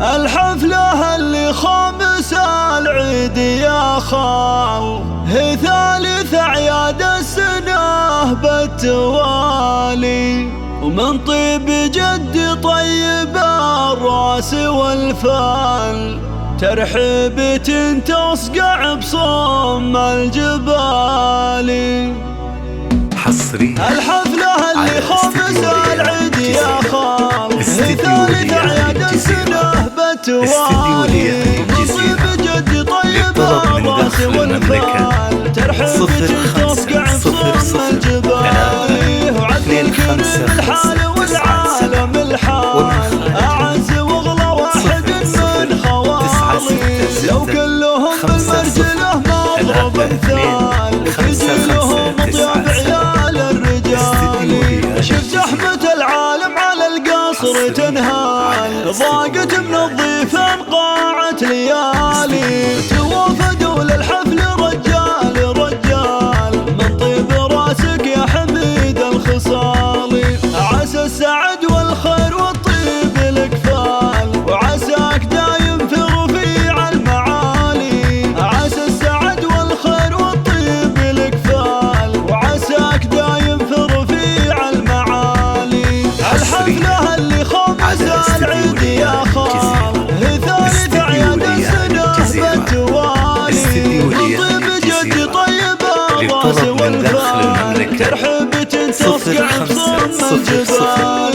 الحفلة اللي خامس العيد يا خال، هي ثالث أعياد السنة بالتوالي، ومن طيب جد طيب الراس والفال، ترحيبة تصقع بصم الجبال. حصريا الحفلة اللي خامس العيد يا خال، هي ثالث أعياد السنة بالتوالي، نصيب جد طيب الراس والفال، ترحيبة تصقع بصم الجبال. وعدل كل الحال والعالم الحال، أعز واغلى واحد من خوالي، لو كلهم بالمرجله مضرب مثال، يجي لهم طياب عيال الرجال. شفت احمد العالم على القصر تنهال، ضاقت من الضيف قاعة ليالي، توافدوا للحفل رجال رجال، من طيب راسك يا حميد الخصالي، عسى السعد والخير والطيب الكفال، وعساك دايم في رفيع المعالي، عسى السعد والخير والطيب الكفال، وعساك دايم في رفيع المعالي. الحفلة اللي خامس العيد يا خال، هي ثالث أعياد السنة بالتوالي، من طيب جد طيب الراس والفال، ترحيبة تصقع بصم الجبال.